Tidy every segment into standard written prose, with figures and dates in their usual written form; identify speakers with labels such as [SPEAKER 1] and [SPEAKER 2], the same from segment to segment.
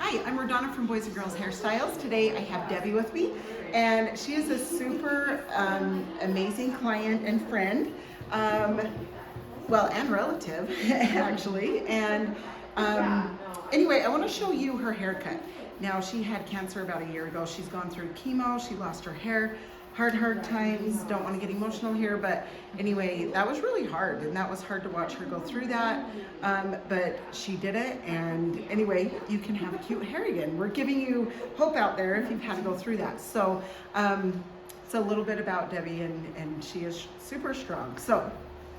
[SPEAKER 1] Hi, I'm Radona from Boys and Girls Hairstyles. Today I have Debbie with me, and she is a super amazing client and friend, well, and relative, actually. And anyway, I want to show you her haircut. Now, she had cancer about a year ago. She's gone through chemo. She lost her hair. Hard times. Don't want to get emotional here, but anyway, that was really hard, and that was hard to watch her go through that. But she did it, and anyway, you can have a cute hair again. We're giving you hope out there if you've had to go through that. So, it's a little bit about Debbie, and she is super strong. So,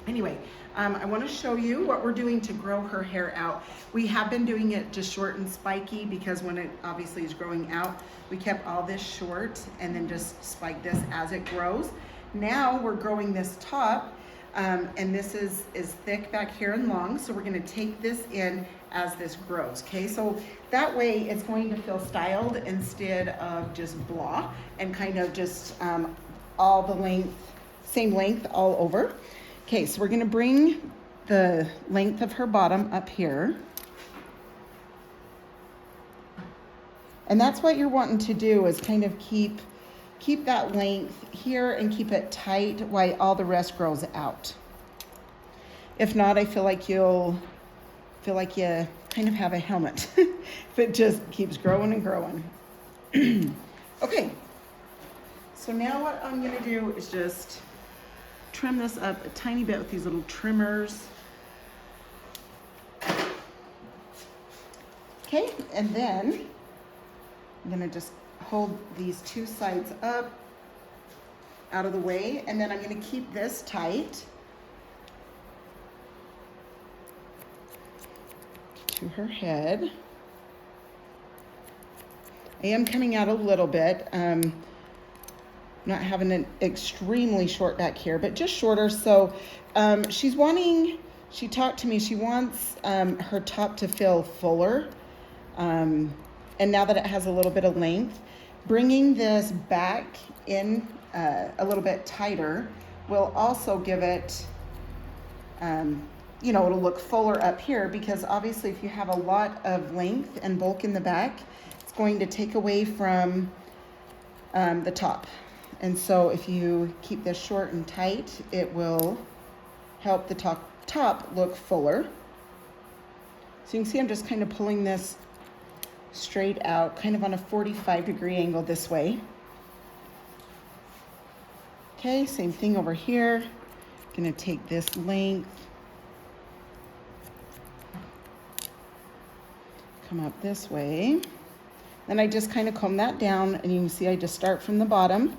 [SPEAKER 1] anyway, I want to show you what we're doing to grow her hair out. We have been doing it just short and spiky because when it obviously is growing out, we kept all this short and then just spike this as it grows. Now we're growing this top, and this is thick back here and long, so we're going to take this in as this grows, okay? So that way it's going to feel styled instead of just blah and kind of just all the length, same length all over. Okay, so we're gonna bring the length of her bottom up here. And that's what you're wanting to do, is kind of keep that length here and keep it tight while all the rest grows out. If not, I feel like you kind of have a helmet if it just keeps growing and growing. Okay, so now what I'm gonna do is just trim this up a tiny bit with these little trimmers. Okay, and then I'm gonna just hold these two sides up out of the way, and then I'm gonna keep this tight to her head. I am coming out a little bit. Not having an extremely short back here, but just shorter. So she talked to me, she wants her top to feel fuller. And now that it has a little bit of length, bringing this back in a little bit tighter will also give it, it'll look fuller up here, because obviously if you have a lot of length and bulk in the back, it's going to take away from the top. And so if you keep this short and tight, it will help the top look fuller. So you can see I'm just kind of pulling this straight out, kind of on a 45-degree angle this way. Okay, same thing over here. Gonna take this length, come up this way. Then I just kind of comb that down, and you can see I just start from the bottom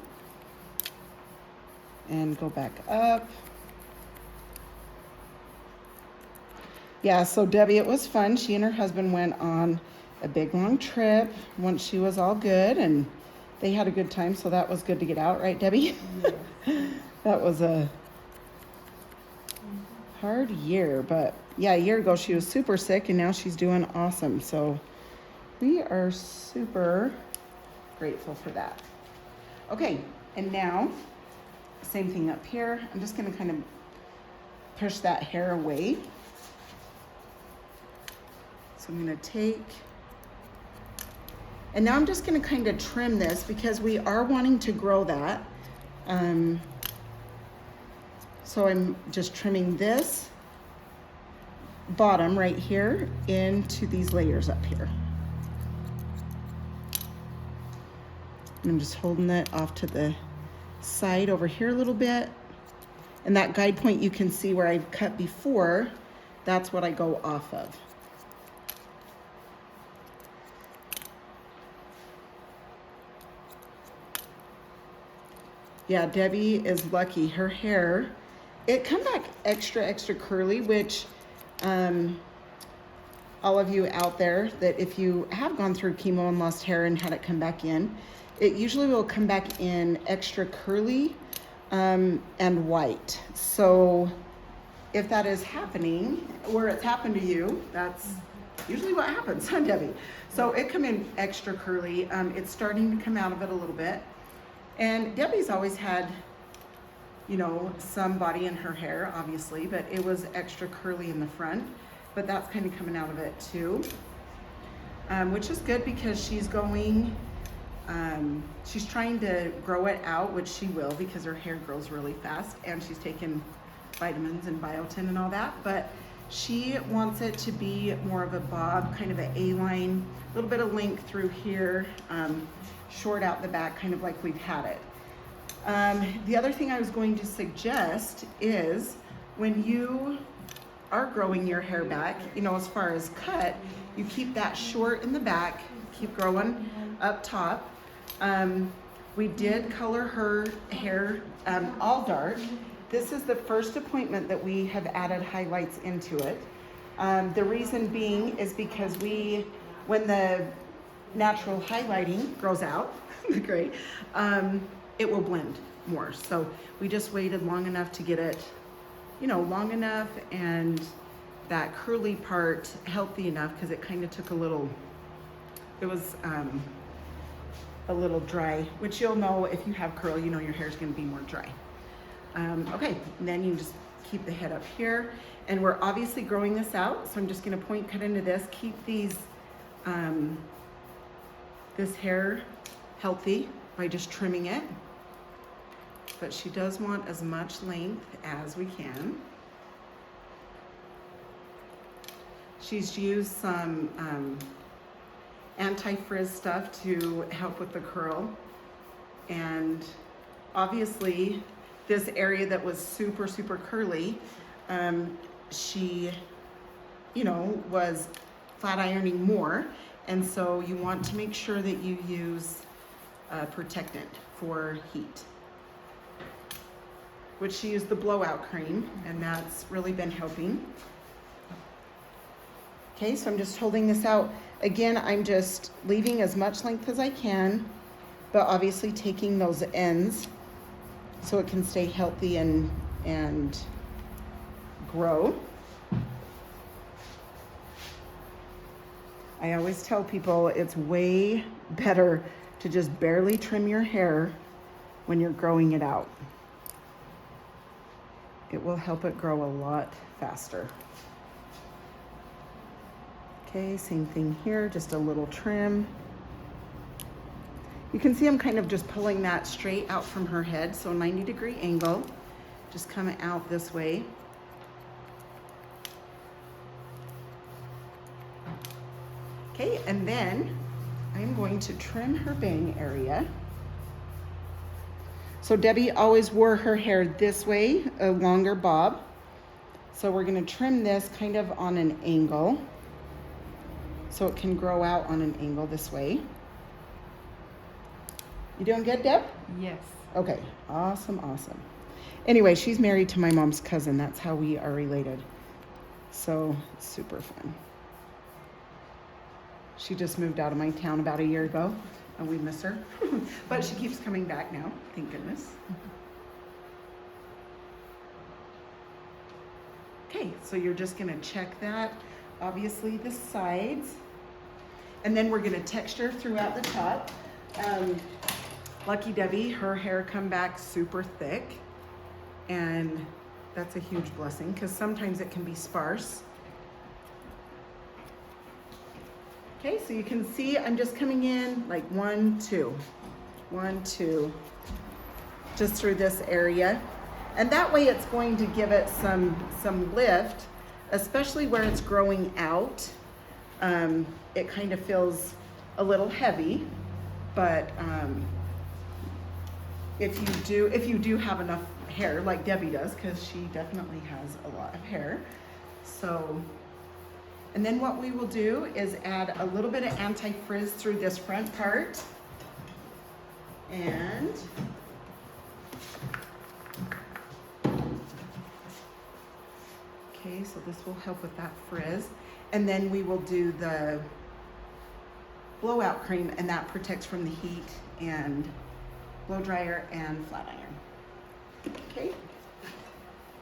[SPEAKER 1] and go back up. Yeah, so Debbie, it was fun. She and her husband went on a big long trip once she was all good, and they had a good time, so that was good to get out, right, Debbie? Yeah. That was a hard year, but yeah, a year ago she was super sick, and now she's doing awesome. So we are super grateful for that. Okay, and now same thing up here. I'm just going to kind of push that hair away. So I'm going to take, and now I'm just going to kind of trim this because we are wanting to grow that. So I'm just trimming this bottom right here into these layers up here. And I'm just holding it off to the side over here a little bit, and that guide point you can see where I've cut before, that's what I go off of. Yeah, Debbie is lucky. Her hair, it come back extra curly, which all of you out there, that if you have gone through chemo and lost hair and had it come back in, it usually will come back in extra curly and white. So if that is happening, or it's happened to you, that's usually what happens, huh, Debbie? So it come in extra curly. It's starting to come out of it a little bit. And Debbie's always had, some body in her hair, obviously, but it was extra curly in the front. But that's kind of coming out of it too. which is good because she's going, she's trying to grow it out, which she will because her hair grows really fast, and she's taken vitamins and biotin and all that, but she wants it to be more of a bob, kind of an A-line, a little bit of length through here, short out the back, kind of like we've had it. The other thing I was going to suggest is when you are growing your hair back, you know, as far as cut, you keep that short in the back, keep growing up top. We did color her hair all dark. This is the first appointment that we have added highlights into it. The reason being is because when the natural highlighting grows out, the gray, it will blend more. So we just waited long enough to get it, you know, long enough and that curly part healthy enough, because it kind of took a little, it was a little dry, which you'll know if you have curl, you know your hair is going to be more dry. Okay, and then you just keep the head up here, and we're obviously growing this out, so I'm just going to point cut into this, keep these this hair healthy by just trimming it, but she does want as much length as we can. She's used some anti-frizz stuff to help with the curl, and obviously this area that was super curly, she, you know, was flat ironing more, and so you want to make sure that you use a protectant for heat, which she used the blowout cream, and that's really been helping. Okay, so I'm just holding this out. Again, I'm just leaving as much length as I can, but obviously taking those ends so it can stay healthy and grow. I always tell people it's way better to just barely trim your hair when you're growing it out. It will help it grow a lot faster. Okay, same thing here, just a little trim. You can see I'm kind of just pulling that straight out from her head, so 90-degree angle, just coming out this way. Okay, and then I'm going to trim her bang area. So Debbie always wore her hair this way, a longer bob. So we're gonna trim this kind of on an angle so it can grow out on an angle this way. You doing good, Deb?
[SPEAKER 2] Yes.
[SPEAKER 1] Okay, awesome. Anyway, she's married to my mom's cousin. That's how we are related. So, super fun. She just moved out of my town about a year ago, and we miss her. But she keeps coming back now, thank goodness. Okay, so you're just gonna check that, obviously the sides, and then we're gonna texture throughout the top. Lucky Debbie, her hair come back super thick, and that's a huge blessing because sometimes it can be sparse. Okay, so you can see I'm just coming in like 1, 2, 1, 2, just through this area. And that way it's going to give it some lift, especially where it's growing out. It kind of feels a little heavy, but if you do have enough hair like Debbie does, because she definitely has a lot of hair. So, and then what we will do is add a little bit of anti-frizz through this front part. And okay, so this will help with that frizz. And then we will do the blowout cream, and that protects from the heat and blow dryer and flat iron. Okay,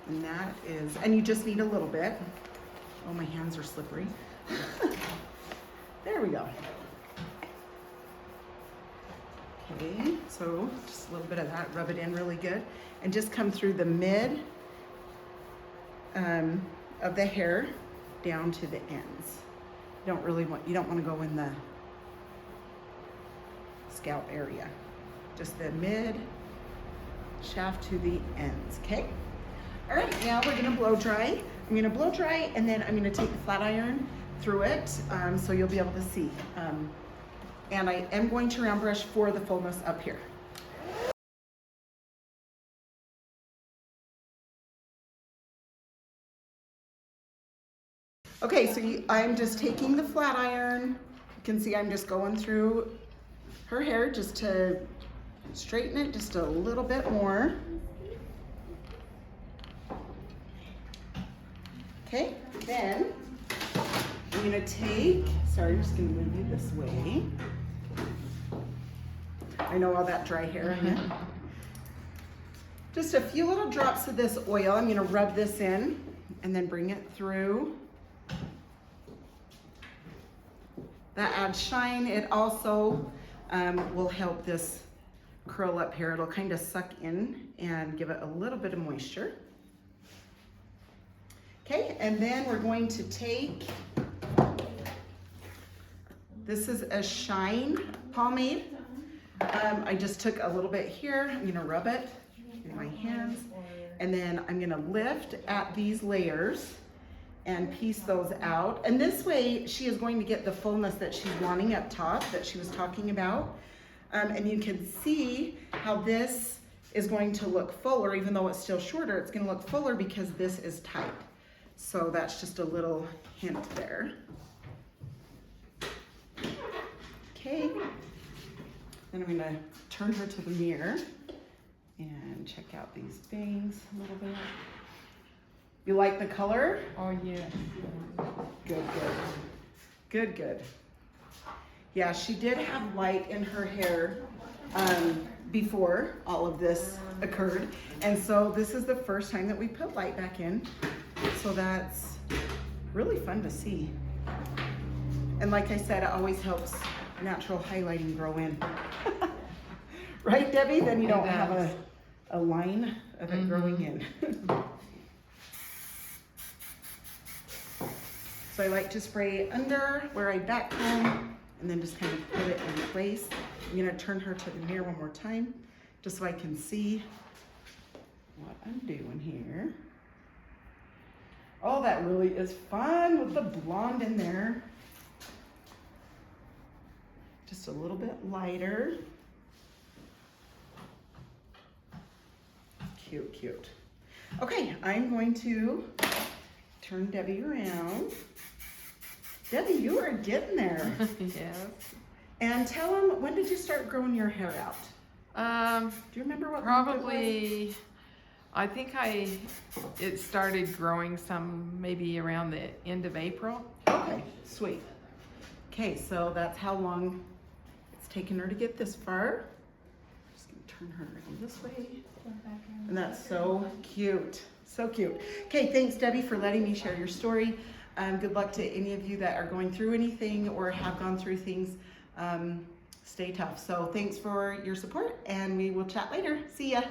[SPEAKER 1] and that is, and you just need a little bit. Oh, my hands are slippery. There we go. Okay, so just a little bit of that, rub it in really good, and just come through the mid of the hair down to the ends. You don't want to go in the scalp area. Just the mid shaft to the ends, okay? All right, now we're gonna blow dry. I'm gonna blow dry and then I'm gonna take the flat iron through it so you'll be able to see. And I am going to round brush for the fullness up here. Okay, so I'm just taking the flat iron. You can see I'm just going through her hair just to straighten it just a little bit more. Okay, then I'm gonna take, sorry, I'm just gonna move you this way. I know all that dry hair. Just a few little drops of this oil. I'm gonna rub this in and then bring it through. That adds shine. It also will help this curl up hair. It'll kind of suck in and give it a little bit of moisture. Okay, and then we're going to take, this is a shine pomade. I just took a little bit here. I'm gonna rub it in my hands, and then I'm gonna lift at these layers and piece those out. And this way, she is going to get the fullness that she's wanting up top that she was talking about. And you can see how this is going to look fuller, even though it's still shorter, it's gonna look fuller because this is tight. So that's just a little hint there. Okay, then I'm gonna turn her to the mirror and check out these bangs a little bit. You like the color?
[SPEAKER 2] Oh, yeah.
[SPEAKER 1] Good, good. Good, good. Yeah, she did have light in her hair before all of this occurred. And so this is the first time that we put light back in. So that's really fun to see. And like I said, it always helps natural highlighting grow in. Right, Debbie? Then you don't have a line of it growing in. So I like to spray under where I back comb and then just kind of put it in place. I'm gonna turn her to the mirror one more time just so I can see what I'm doing here. Oh, that really is fun with the blonde in there. Just a little bit lighter. Cute, cute. Okay, I'm going to turn Debbie around. Debbie, you are getting there.
[SPEAKER 2] Yes.
[SPEAKER 1] And tell them, when did you start growing your hair out? Do you remember what month it was?
[SPEAKER 2] Probably, I think it started growing some maybe around the end of April.
[SPEAKER 1] Okay, sweet. Okay, so that's how long it's taken her to get this far. Just gonna turn her around this way. And that's so cute, so cute. Okay, thanks Debbie for letting me share your story. Good luck to any of you that are going through anything or have gone through things. Stay tough. So thanks for your support and we will chat later. See ya.